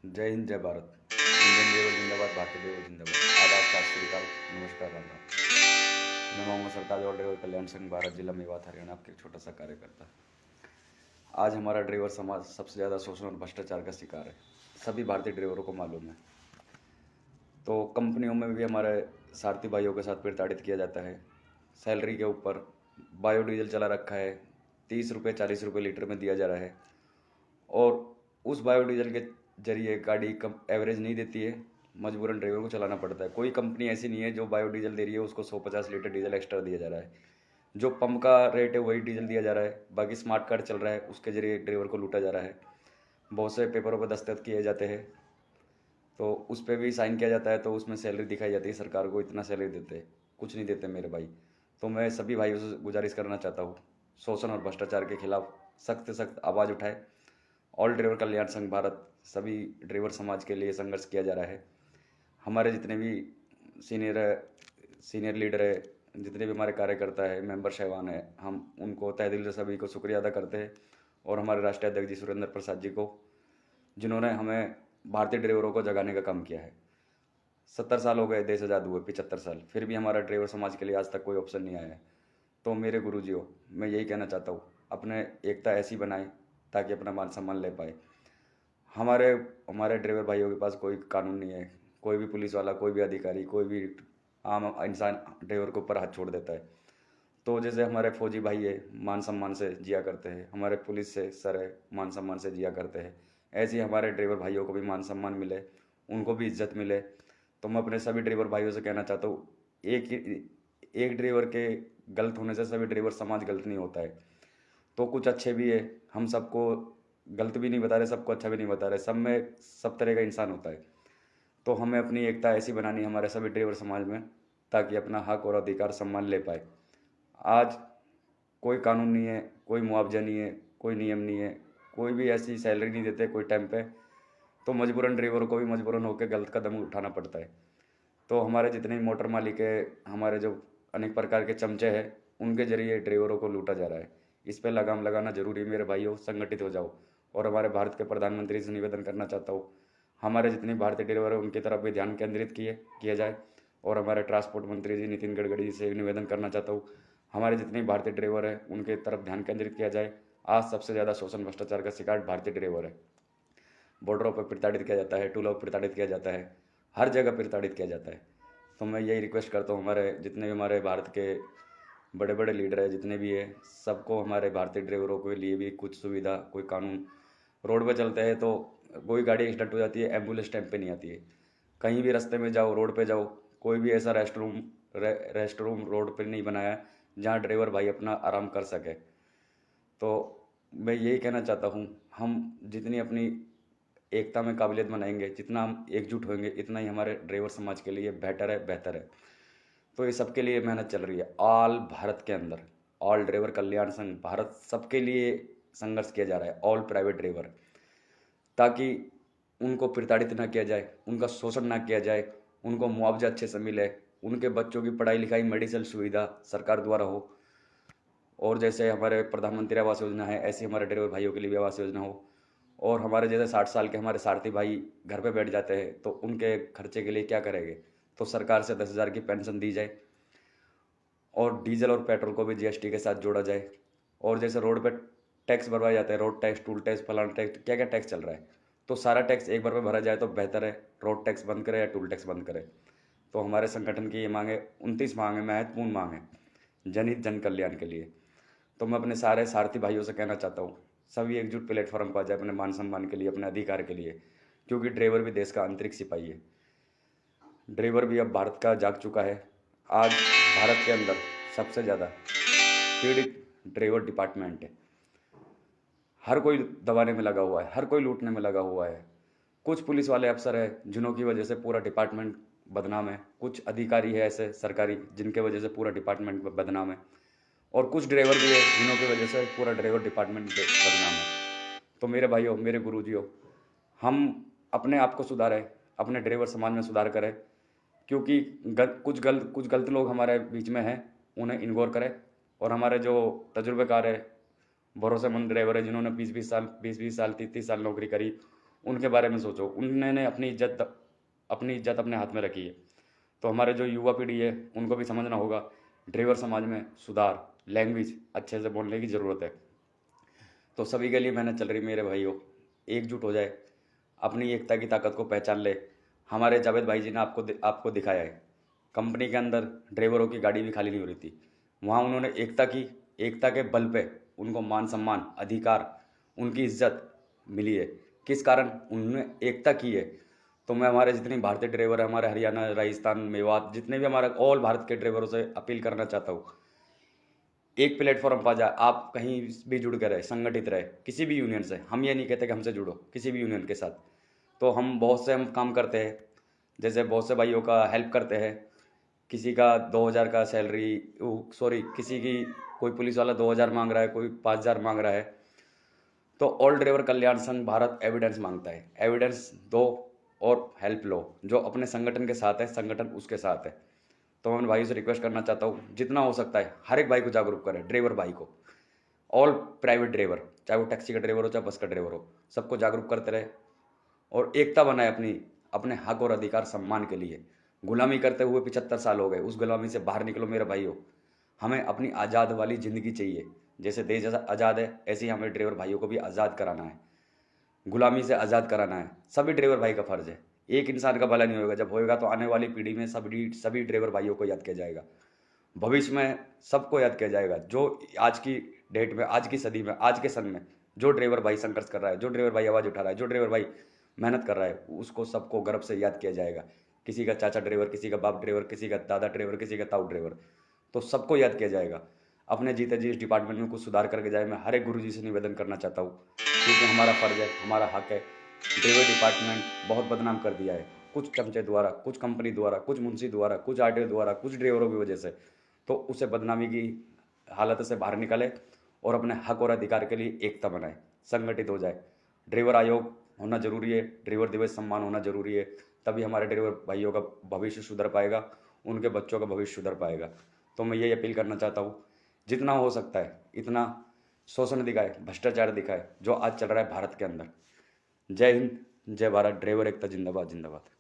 जय हिंद, जय Bharat. Indian railway जिंदाबाद, भारतीय रेलवे जिंदाबाद। आदाब, सत श्री अकाल, नमस्कार, राम राम। मैं मोहम्मद सरताज और ड्राइवर कल्याण संघ भारत जिला मेवात हरियाणा आपके एक छोटा सा कार्यकर्ता। आज हमारा ड्राइवर समाज सबसे ज़्यादा शोषण और भ्रष्टाचार का शिकार है। सभी भारतीय ड्राइवरों को मालूम है। तो कंपनियों में भी हमारे सारथी भाइयों के साथ प्रताड़ित किया जाता है। सैलरी के ऊपर बायोडीजल चला रखा है, 30 रुपये 40 रुपये लीटर में दिया जा रहा है। और उस बायोडीजल के जरिए गाड़ी कम एवरेज नहीं देती है, मजबूरन ड्राइवर को चलाना पड़ता है। कोई कंपनी ऐसी नहीं है जो बायोडीजल दे रही है उसको 150 लीटर डीजल एक्स्ट्रा दिया जा रहा है। जो पंप का रेट है वही डीजल दिया जा रहा है। बाकी स्मार्ट कार्ड चल रहा है, उसके जरिए ड्राइवर को लूटा जा रहा है। बहुत से पेपरों पर दस्तखत किए जाते हैं, तो उस पर भी साइन किया जाता है, तो उसमें सैलरी दिखाई जाती है सरकार को, इतना सैलरी देते हैं। कुछ नहीं देते मेरे भाई। तो मैं सभी भाइयों से गुजारिश करना चाहता हूँ, शोषण और भ्रष्टाचार के खिलाफ सख्त से सख्त आवाज़ उठाए। ऑल ड्राइवर कल्याण संघ भारत, सभी ड्राइवर समाज के लिए संघर्ष किया जा रहा है। हमारे जितने भी सीनियर सीनियर लीडर है, जितने भी हमारे कार्यकर्ता है, मेंबर साहबान है, हम उनको तहे दिल से सभी को शुक्रिया अदा करते हैं। और हमारे राष्ट्रीय अध्यक्ष जी सुरेंद्र प्रसाद जी को, जिन्होंने हमें भारतीय ड्राइवरों को जगाने का काम किया है। 70 साल हो गए देश आज़ाद हुए, 75 साल, फिर भी हमारा ड्राइवर समाज के लिए आज तक कोई ऑप्शन नहीं आया है। तो मेरे गुरुजियों, मैं यही कहना चाहता हूँ, अपने एकता ऐसी बनाए ताकि अपना मान सम्मान ले पाए। हमारे हमारे ड्राइवर भाइयों के पास कोई कानून नहीं है। कोई भी पुलिस वाला, कोई भी अधिकारी, कोई भी आम इंसान ड्राइवर के ऊपर हाथ छोड़ देता है। तो जैसे हमारे फौजी भाई है, मान सम्मान से जिया करते हैं, हमारे पुलिस से सर है, मान सम्मान से जिया करते हैं, ऐसे ही हमारे ड्राइवर भाइयों को भी मान सम्मान मिले, उनको भी इज्जत मिले। तो मैं अपने सभी ड्राइवर भाइयों से कहना चाहता हूँ, एक ड्राइवर के गलत होने से सभी ड्राइवर समाज गलत नहीं होता है। तो कुछ अच्छे भी है, हम सबको गलत भी नहीं बता रहे, सबको अच्छा भी नहीं बता रहे, सब में सब तरह का इंसान होता है। तो हमें अपनी एकता ऐसी बनानी है हमारे सभी ड्राइवर समाज में, ताकि अपना हक और अधिकार सम्मान ले पाए। आज कोई कानून नहीं है, कोई मुआवजा नहीं है, कोई नियम नहीं है, कोई भी ऐसी सैलरी नहीं देते कोई टाइम पे। तो मजबूरन ड्राइवरों को भी मजबूरन होकर गलत कदम उठाना पड़ता है। तो हमारे जितने भी मोटर मालिक है, हमारे जो अनेक प्रकार के चमचे हैं, उनके जरिए ड्राइवरों को लूटा जा रहा है। इस पर लगाम लगाना जरूरी है मेरे भाइयों, संगठित हो जाओ। और हमारे भारत के प्रधानमंत्री से निवेदन करना चाहता हूँ, हमारे जितने भारतीय ड्राइवर है उनकी तरफ भी ध्यान केंद्रित किया जाए। और हमारे ट्रांसपोर्ट मंत्री जी नितिन गडकरी जी से निवेदन करना चाहता हूँ, हमारे जितने भारतीय ड्राइवर है उनके तरफ ध्यान केंद्रित किया जाए। आज सबसे ज़्यादा शोषण भ्रष्टाचार का शिकार भारतीय ड्राइवर है। बॉर्डरों पर प्रताड़ित किया जाता है, टूलों पर प्रताड़ित किया जाता है, हर जगह प्रताड़ित किया जाता है। तो मैं यही रिक्वेस्ट करता हूँ, हमारे जितने भी हमारे भारत के बड़े बड़े लीडर है, जितने भी है, सबको हमारे भारतीय ड्राइवरों के लिए भी कुछ सुविधा, कोई कानून। रोड पे चलते हैं तो कोई गाड़ी एक्सीडेंट हो जाती है, एम्बुलेंस टाइम पे नहीं आती है। कहीं भी रास्ते में जाओ, रोड पे जाओ, कोई भी ऐसा रेस्ट रूम रोड पे नहीं बनाया है जहाँ ड्राइवर भाई अपना आराम कर सके। तो मैं यही कहना चाहता हूँ, हम जितनी अपनी एकता में काबिलियत बनाएंगे, जितना हम एकजुट होंगे, इतना ही हमारे ड्राइवर समाज के लिए बेटर है, बेहतर है। तो ये सबके लिए मेहनत चल रही है ऑल भारत के अंदर। ऑल ड्राइवर कल्याण संघ भारत सबके लिए संघर्ष किया जा रहा है, ऑल प्राइवेट ड्राइवर, ताकि उनको प्रताड़ित ना किया जाए, उनका शोषण ना किया जाए, उनको मुआवजा अच्छे से मिले, उनके बच्चों की पढ़ाई लिखाई मेडिकल सुविधा सरकार द्वारा हो। और जैसे हमारे प्रधानमंत्री आवास योजना है, ऐसी हमारे ड्राइवर भाइयों के लिए भी आवास योजना हो। और हमारे जैसे 60 साल के हमारे सारथी भाई घर पे बैठ जाते हैं, तो उनके खर्चे के लिए क्या करेंगे। तो सरकार से 10,000 की पेंशन दी जाए, और डीजल और पेट्रोल को भी जीएसटी के साथ जोड़ा जाए। और जैसे रोड पे टैक्स भरवाए जाते हैं, रोड टैक्स, टूल टैक्स, फलाना टैक्स, क्या क्या टैक्स चल रहा है, तो सारा टैक्स एक बार में भरा जाए तो बेहतर है। रोड टैक्स बंद करें या टूल टैक्स बंद करें। तो हमारे संगठन की ये मांगे, 29 मांगे, महत्वपूर्ण मांग है, जनहित जन कल्याण के लिए। तो मैं अपने सारे सारथी भाइयों से कहना चाहता हूँ, सभी एकजुट प्लेटफॉर्म पर आ जाए अपने मान सम्मान के लिए, अपने अधिकार के लिए। क्योंकि ड्राइवर भी देश का आंतरिक सिपाही है। ड्राइवर भी अब भारत का जाग चुका है। आज भारत के अंदर सबसे ज़्यादा पीड़ित ड्राइवर डिपार्टमेंट है। हर कोई दबाने में लगा हुआ है, हर कोई लूटने में लगा हुआ है। कुछ पुलिस वाले अफसर हैं जिन्हों की वजह से पूरा डिपार्टमेंट बदनाम है। कुछ अधिकारी है ऐसे सरकारी, जिनके वजह से पूरा डिपार्टमेंट बदनाम है। और कुछ ड्राइवर भी है जिन्हों की वजह से पूरा ड्राइवर डिपार्टमेंट बदनाम है। तो मेरे भाइयों, मेरे गुरुजियों, हम अपने आप को सुधारें, अपने ड्राइवर समाज में सुधार करें। क्योंकि कुछ गलत लोग हमारे बीच में हैं, उन्हें इग्नोर करें। और हमारे जो तजुर्बेकार है, भरोसेमंद ड्राइवर है, जिन्होंने 20-20 साल 30-30 साल 30-30 साल नौकरी करी, उनके बारे में सोचो। उन्होंने अपनी इज्जत अपने हाथ में रखी है। तो हमारे जो युवा पीढ़ी है उनको भी समझना होगा, ड्राइवर समाज में सुधार, लैंग्वेज अच्छे से बोलने की ज़रूरत है। तो सभी के लिए मेहनत चल रही मेरे भाइयों, एकजुट हो जाए, अपनी एकता की ताकत को पहचान ले। हमारे जावेद भाई जी ने आपको दिखाया है, कंपनी के अंदर ड्राइवरों की गाड़ी भी खाली नहीं हो रही थी। वहाँ उन्होंने एकता के बल पे उनको मान सम्मान, अधिकार, उनकी इज्जत मिली है। किस कारण? उन्होंने एकता की है। तो मैं हमारे जितने भारतीय ड्राइवर है, हमारे हरियाणा, राजस्थान, मेवात, जितने भी हमारे ऑल भारत के ड्राइवरों से अपील करना चाहता हूँ, एक प्लेटफॉर्म पर जाए, आप कहीं भी जुड़ कर रहे, संगठित रहे किसी भी यूनियन से। हम ये नहीं कहते कि हमसे जुड़ो, किसी भी यूनियन के साथ। तो हम बहुत से काम करते हैं, जैसे बहुत से भाइयों का हेल्प करते हैं। किसी का 2000 का सैलरी, किसी की कोई पुलिस वाला 2000 मांग रहा है, कोई 5000 मांग रहा है, तो ऑल ड्राइवर कल्याण संघ भारत एविडेंस मांगता है। एविडेंस दो और हेल्प लो। जो अपने संगठन के साथ है, संगठन उसके साथ है। तो मैं भाई से रिक्वेस्ट करना चाहता हूँ, जितना हो सकता है हर एक भाई को जागरूक करें, ड्राइवर भाई को, ऑल प्राइवेट ड्राइवर, चाहे वो टैक्सी का ड्राइवर हो चाहे बस का ड्राइवर हो, सबको जागरूक करते रहे और एकता बनाए अपने हक और अधिकार सम्मान के लिए। गुलामी करते हुए 75 साल हो गए, उस गुलामी से बाहर निकलो मेरे भाइयों। हमें अपनी आज़ाद वाली ज़िंदगी चाहिए। जैसे देश आज़ाद है, ऐसे ही हमें ड्राइवर भाइयों को भी आज़ाद कराना है, गुलामी से आज़ाद कराना है। सभी ड्राइवर भाई का फर्ज है। एक इंसान का भला नहीं होगा, जब होएगा तो आने वाली पीढ़ी में सभी ड्राइवर भाइयों को याद किया जाएगा। भविष्य में सबको याद किया जाएगा। जो आज की डेट में, आज की सदी में, आज के सन में जो ड्राइवर भाई संघर्ष कर रहा है, जो ड्राइवर भाई आवाज़ उठा रहा है, जो ड्राइवर भाई मेहनत कर रहा है, उसको सबको गर्व से याद किया जाएगा। किसी का चाचा ड्राइवर, किसी का बाप ड्राइवर, किसी का दादा ड्राइवर, किसी का ताऊ ड्राइवर, तो सबको याद किया जाएगा। अपने जीते जी इस डिपार्टमेंट में कुछ सुधार करके जाए, मैं हर एक गुरु जी से निवेदन करना चाहता हूँ, क्योंकि हमारा फ़र्ज है, हमारा हक है। ड्राइवर डिपार्टमेंट बहुत बदनाम कर दिया है, कुछ चमचे द्वारा, कुछ कंपनी द्वारा, कुछ मुंशी द्वारा, कुछ आरटीओ द्वारा, कुछ ड्राइवरों की वजह से। तो उसे बदनामी की हालत से बाहर निकाले और अपने हक और अधिकार के लिए एकता बनाए, संगठित हो जाए। ड्राइवर आयोग होना जरूरी है, ड्राइवर दिवस सम्मान होना जरूरी है। तभी हमारे ड्राइवर भाइयों का भविष्य सुधर पाएगा, उनके बच्चों का भविष्य सुधर पाएगा। तो मैं ये अपील करना चाहता हूँ, जितना हो सकता है इतना शोषण दिखाए, भ्रष्टाचार दिखाए जो आज चल रहा है भारत के अंदर। जय हिंद, जय भारत, ड्राइवर एकता जिंदाबाद जिंदाबाद।